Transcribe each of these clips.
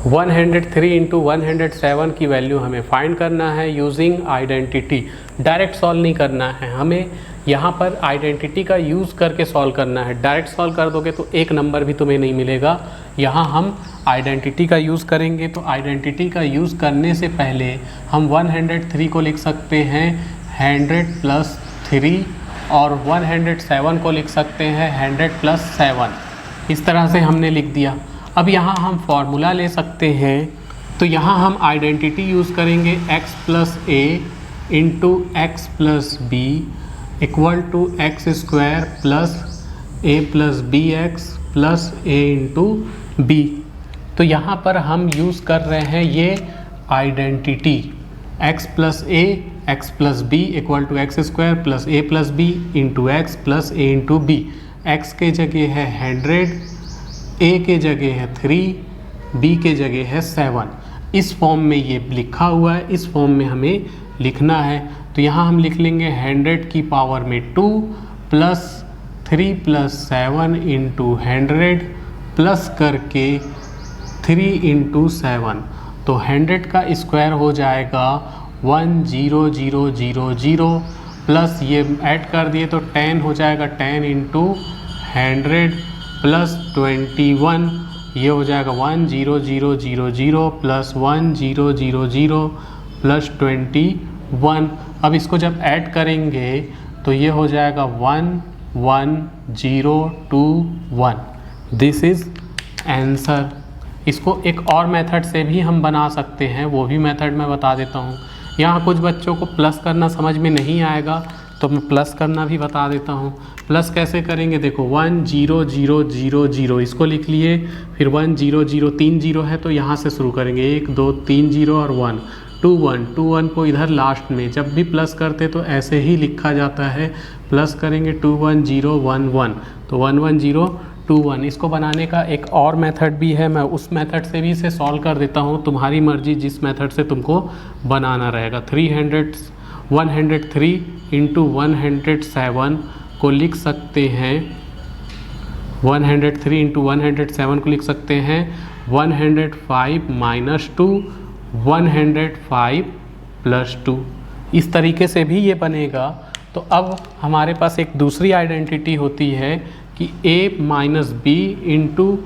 103 into 107 की value हमें find करना है यूजिंग आइडेंटिटी। डायरेक्ट सॉल्व नहीं करना है, हमें यहाँ पर आइडेंटिटी का यूज़ करके सॉल्व करना है। डायरेक्ट सॉल्व कर दोगे तो एक नंबर भी तुम्हें नहीं मिलेगा। यहाँ हम आइडेंटिटी का यूज़ करेंगे, तो आइडेंटिटी का यूज़ करने से पहले हम 103 को लिख सकते हैं 100 प्लस 3 और 107 को लिख सकते हैं 100 प्लस 7। इस तरह से हमने लिख दिया। अब यहाँ हम फॉर्मूला ले सकते हैं, तो यहाँ हम आइडेंटिटी यूज़ करेंगे x plus a into x plus b equal to x square plus a plus b x plus a into b. तो यहाँ पर हम यूज़ कर रहे हैं ये identity x plus a x plus b equal to x square plus a plus b into x plus a into b. X के जगह है 100, ए के जगह है 3, बी के जगह है 7। इस फॉर्म में ये लिखा हुआ है, इस फॉर्म में हमें लिखना है। तो यहाँ हम लिख लेंगे 100 की पावर में 2 प्लस 3 प्लस 7 इंटू 100 प्लस करके 3 इंटू 7। तो 100 का स्क्वायर हो जाएगा 10000 प्लस ये ऐड कर दिए तो 10 हो जाएगा 10 इंटू 100 प्लस 21, ये हो जाएगा 10000 प्लस 1000 प्लस 21। अब इसको जब ऐड करेंगे तो ये हो जाएगा 11021। This is answer. इसको एक और मेथड से भी हम बना सकते हैं, वो भी मेथड मैं बता देता हूँ। यहाँ कुछ बच्चों को प्लस करना समझ में नहीं आएगा तो मैं प्लस करना भी बता देता हूँ। प्लस कैसे करेंगे, देखो 10000 इसको लिख लिए, फिर 100 3 0 है तो यहाँ से शुरू करेंगे 1 2 3 0 और 1 2 1 को इधर लास्ट में। जब भी प्लस करते तो ऐसे ही लिखा जाता है, प्लस करेंगे 21011 तो 11021। इसको बनाने का एक और मेथड भी है, मैं उस मेथड से भी इसे सॉल्व कर देता हूँ। तुम्हारी मर्जी जिस मेथड से तुमको बनाना रहेगा। 103 इंटू 107 को लिख सकते हैं 103 इंटू 107 को लिख सकते हैं 105 माइनस 2 105 प्लस 2। इस तरीके से भी ये बनेगा। तो अब हमारे पास एक दूसरी आइडेंटिटी होती है कि a minus b into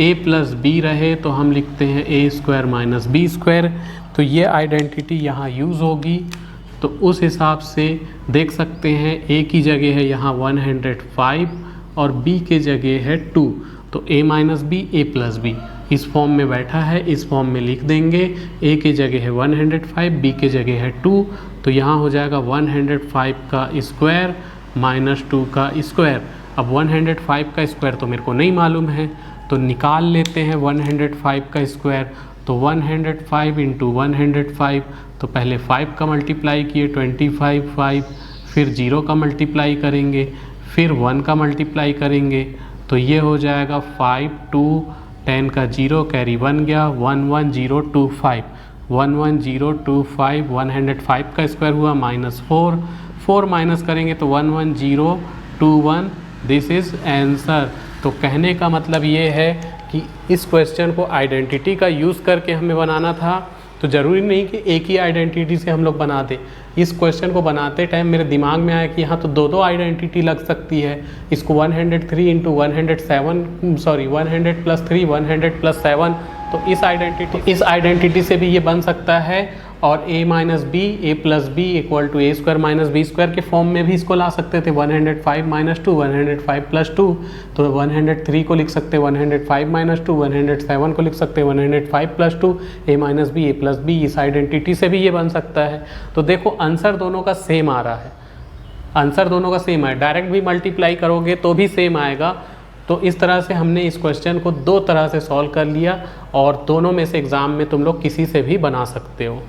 a plus b रहे तो हम लिखते हैं a square minus b square. तो ये आइडेंटिटी यहाँ यूज़ होगी। तो उस हिसाब से देख सकते हैं a की जगह है यहाँ 105 और b के जगह है 2। तो a minus b a plus b इस फॉर्म में बैठा है, इस फॉर्म में लिख देंगे। a के जगह है 105, b के जगह है 2। तो यहाँ हो जाएगा 105 का स्क्वायर माइनस 2 का स्क्वायर। अब 105 का स्क्वायर तो मेरे को नहीं मालूम है तो निकाल लेते हैं 105 का स्क्वायर। तो 105 इंटू 105, तो पहले 5 का मल्टीप्लाई किए 25, फिर 0 का मल्टीप्लाई करेंगे, फिर 1 का मल्टीप्लाई करेंगे। तो ये हो जाएगा 5 2 10 का 0 कैरी 1 गया 11025 11025। 105 का स्क्वायर हुआ माइनस 4 माइनस करेंगे तो 11021। This is answer. तो कहने का मतलब ये है कि इस क्वेश्चन को आइडेंटिटी का यूज़ करके हमें बनाना था। तो ज़रूरी नहीं कि एक ही आइडेंटिटी से हम लोग बना दें। इस क्वेश्चन को बनाते टाइम मेरे दिमाग में आया कि यहाँ तो दो आइडेंटिटी लग सकती है। इसको 103 इंटू 107 सॉरी 100 प्लस 3 100 प्लस 7। तो इस आइडेंटिटी से भी ये बन सकता है। और a minus b a plus b equal to a square minus b square के फॉर्म में भी इसको ला सकते थे। 105 माइनस 2 105 प्लस 2। तो 103 को लिख सकते 105 माइनस 2, 107 को लिख सकते 105 plus 2, a minus b a plus b. इस आइडेंटिटी से भी ये बन सकता है। तो देखो आंसर दोनों का सेम आ रहा है, आंसर दोनों का सेम है। डायरेक्ट भी मल्टीप्लाई करोगे तो भी सेम आएगा। तो इस तरह से हमने इस क्वेश्चन को दो तरह से सॉल्व कर लिया और दोनों में से एग्ज़ाम में तुम लोग किसी से भी बना सकते हो।